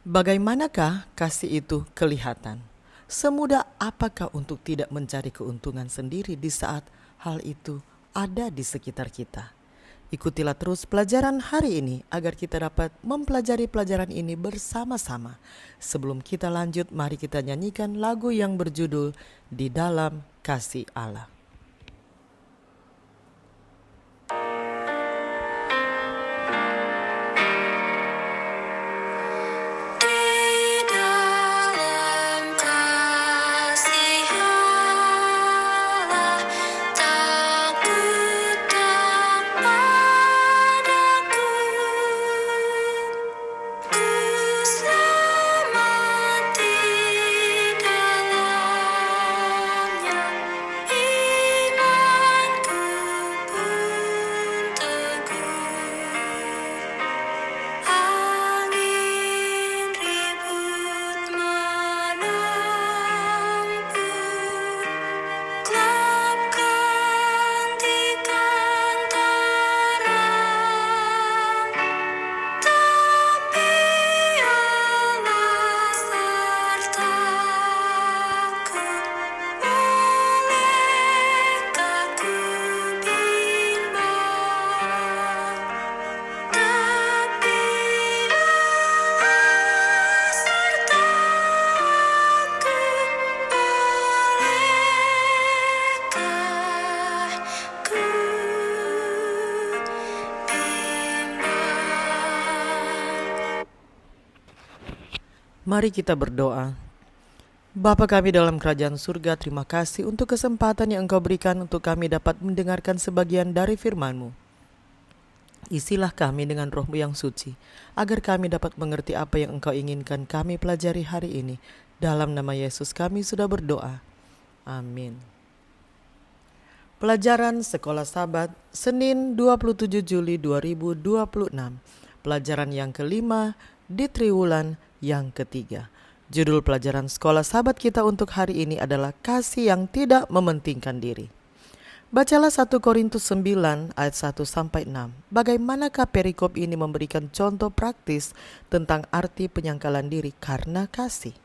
Bagaimanakah kasih itu kelihatan? Semudah apakah untuk tidak mencari keuntungan sendiri di saat hal itu ada di sekitar kita? Ikutilah terus pelajaran hari ini agar kita dapat mempelajari pelajaran ini bersama-sama. Sebelum kita lanjut, mari kita nyanyikan lagu yang berjudul Di Dalam Kasih Allah. Mari kita berdoa. Bapa kami dalam kerajaan surga, terima kasih untuk kesempatan yang Engkau berikan untuk kami dapat mendengarkan sebagian dari firman-Mu. Isilah kami dengan Roh-Mu yang suci, agar kami dapat mengerti apa yang Engkau inginkan kami pelajari hari ini. Dalam nama Yesus kami sudah berdoa. Amin. Pelajaran Sekolah Sabat, Senin 27 Juli 2026. Pelajaran yang kelima di triwulan yang ketiga. Judul pelajaran Sekolah Sabat kita untuk hari ini adalah kasih yang tidak mementingkan diri. Bacalah 1 Korintus 9 ayat 1-6. Bagaimanakah perikop ini memberikan contoh praktis tentang arti penyangkalan diri karena kasih?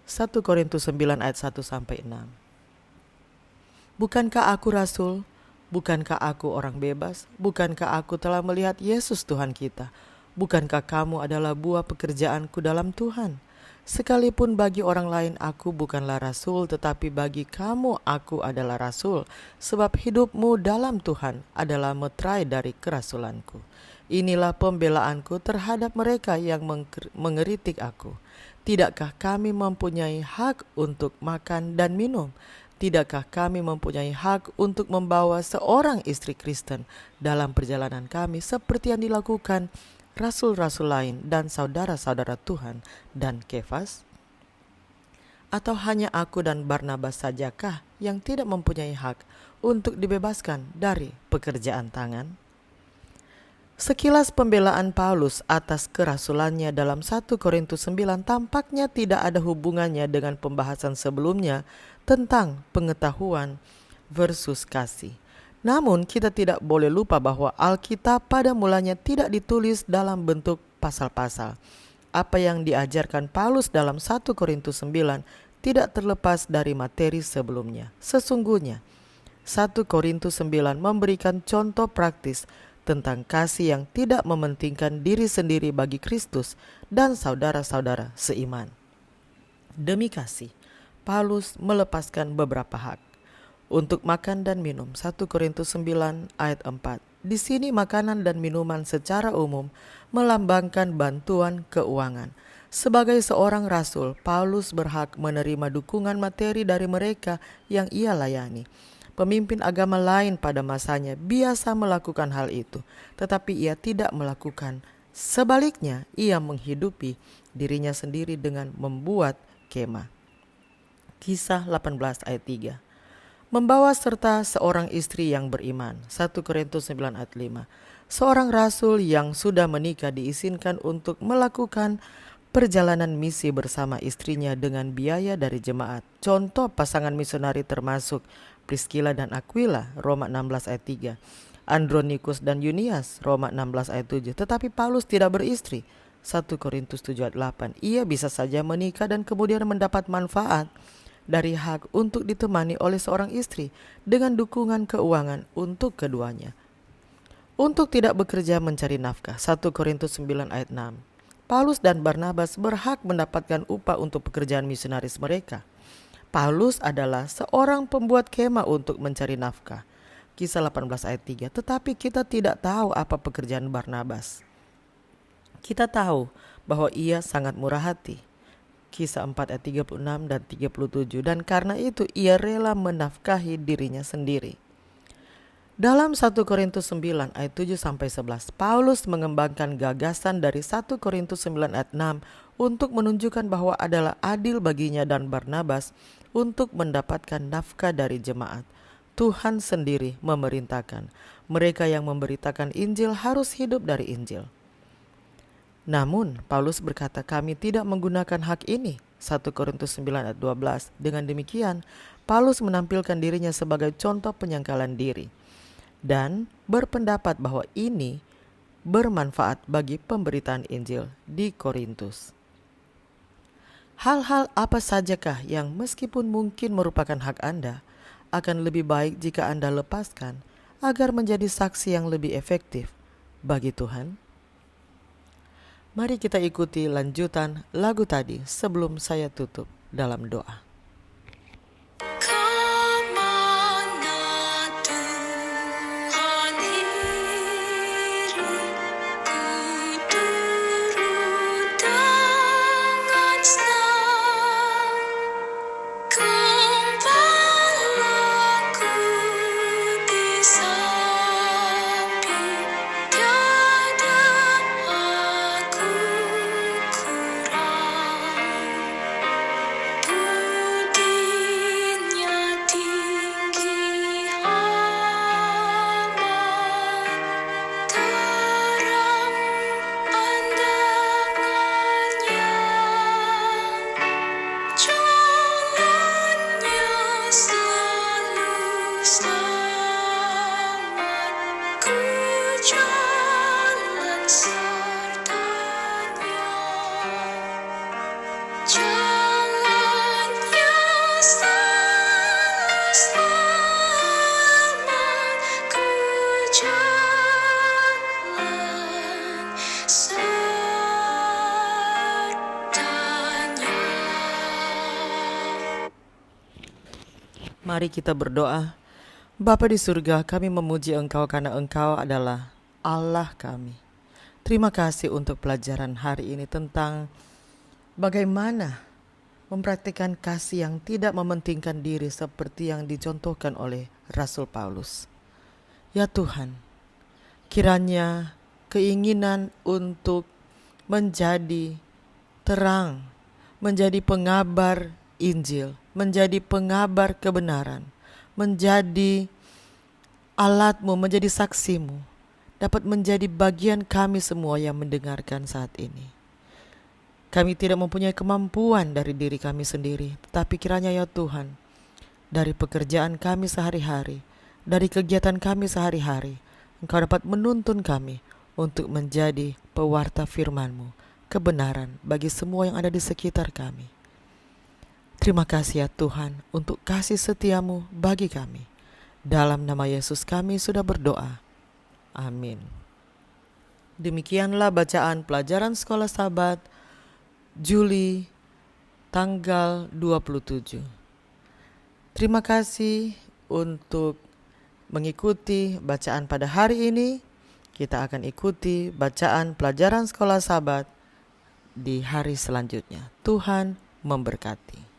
1 Korintus 9 ayat 1-6. Bukankah aku rasul? Bukankah aku orang bebas? Bukankah aku telah melihat Yesus Tuhan kita? Bukankah kamu adalah buah pekerjaanku dalam Tuhan? Sekalipun bagi orang lain aku bukanlah rasul, tetapi bagi kamu aku adalah rasul, sebab hidupmu dalam Tuhan adalah meterai dari kerasulanku. Inilah pembelaanku terhadap mereka yang mengeritik aku. Tidakkah kami mempunyai hak untuk makan dan minum? Tidakkah kami mempunyai hak untuk membawa seorang istri Kristen dalam perjalanan kami seperti yang dilakukan rasul-rasul lain dan saudara-saudara Tuhan dan Kefas? Atau hanya aku dan Barnabas sajakah yang tidak mempunyai hak untuk dibebaskan dari pekerjaan tangan? Sekilas pembelaan Paulus atas kerasulannya dalam 1 Korintus 9 tampaknya tidak ada hubungannya dengan pembahasan sebelumnya tentang pengetahuan versus kasih. Namun kita tidak boleh lupa bahwa Alkitab pada mulanya tidak ditulis dalam bentuk pasal-pasal. Apa yang diajarkan Paulus dalam 1 Korintus 9 tidak terlepas dari materi sebelumnya. Sesungguhnya 1 Korintus 9 memberikan contoh praktis tentang kasih yang tidak mementingkan diri sendiri bagi Kristus dan saudara-saudara seiman. Demi kasih, Paulus melepaskan beberapa hak. Untuk makan dan minum, 1 Korintus 9 ayat 4. Di sini makanan dan minuman secara umum melambangkan bantuan keuangan. Sebagai seorang rasul, Paulus berhak menerima dukungan materi dari mereka yang ia layani. Pemimpin agama lain pada masanya biasa melakukan hal itu, tetapi ia tidak melakukan. Sebaliknya, ia menghidupi dirinya sendiri dengan membuat kemah. Kisah 18 ayat 3. Membawa serta seorang istri yang beriman. 1 Korintus 9 ayat 5. Seorang rasul yang sudah menikah diizinkan untuk melakukan perjalanan misi bersama istrinya dengan biaya dari jemaat. Contoh pasangan misionari termasuk Priscilla dan Aquila, Roma 16 ayat 3. Andronikus dan Yunias, Roma 16 ayat 7. Tetapi Paulus tidak beristri, 1 Korintus 7 ayat 8. Ia bisa saja menikah dan kemudian mendapat manfaat dari hak untuk ditemani oleh seorang istri dengan dukungan keuangan untuk keduanya. Untuk tidak bekerja mencari nafkah, 1 Korintus 9 ayat 6. Paulus dan Barnabas berhak mendapatkan upah untuk pekerjaan misionaris mereka. Paulus adalah seorang pembuat kemah untuk mencari nafkah. Kisah 18 ayat 3. Tetapi kita tidak tahu apa pekerjaan Barnabas. Kita tahu bahwa ia sangat murah hati. Kisah 4 ayat 36 dan 37. Dan karena itu ia rela menafkahi dirinya sendiri. Dalam 1 Korintus 9 ayat 7-11, Paulus mengembangkan gagasan dari 1 Korintus 9 ayat 6 untuk menunjukkan bahwa adalah adil baginya dan Barnabas untuk mendapatkan nafkah dari jemaat. Tuhan sendiri memerintahkan, mereka yang memberitakan Injil harus hidup dari Injil. Namun, Paulus berkata, kami tidak menggunakan hak ini. 1 Korintus 9 ayat 12. Dengan demikian, Paulus menampilkan dirinya sebagai contoh penyangkalan diri dan berpendapat bahwa ini bermanfaat bagi pemberitaan Injil di Korintus. Hal-hal apa sajakah yang meskipun mungkin merupakan hak Anda, akan lebih baik jika Anda lepaskan agar menjadi saksi yang lebih efektif bagi Tuhan? Mari kita ikuti lanjutan lagu tadi sebelum saya tutup dalam doa. Mari kita berdoa. Bapa di surga, kami memuji Engkau karena Engkau adalah Allah kami. Terima kasih untuk pelajaran hari ini tentang bagaimana mempraktikkan kasih yang tidak mementingkan diri seperti yang dicontohkan oleh Rasul Paulus. Ya Tuhan, kiranya keinginan untuk menjadi terang, menjadi pengabar Injil, menjadi pengabar kebenaran, menjadi alat-Mu, menjadi saksi-Mu, dapat menjadi bagian kami semua yang mendengarkan saat ini. Kami tidak mempunyai kemampuan dari diri kami sendiri, tetapi kiranya ya Tuhan, dari pekerjaan kami sehari-hari, dari kegiatan kami sehari-hari, Engkau dapat menuntun kami untuk menjadi pewarta firman-Mu, kebenaran bagi semua yang ada di sekitar kami. Terima kasih ya Tuhan untuk kasih setia-Mu bagi kami. Dalam nama Yesus kami sudah berdoa. Amin. Demikianlah bacaan pelajaran Sekolah Sabat Juli tanggal 27. Terima kasih untuk mengikuti bacaan pada hari ini. Kita akan ikuti bacaan pelajaran Sekolah Sabat di hari selanjutnya. Tuhan memberkati.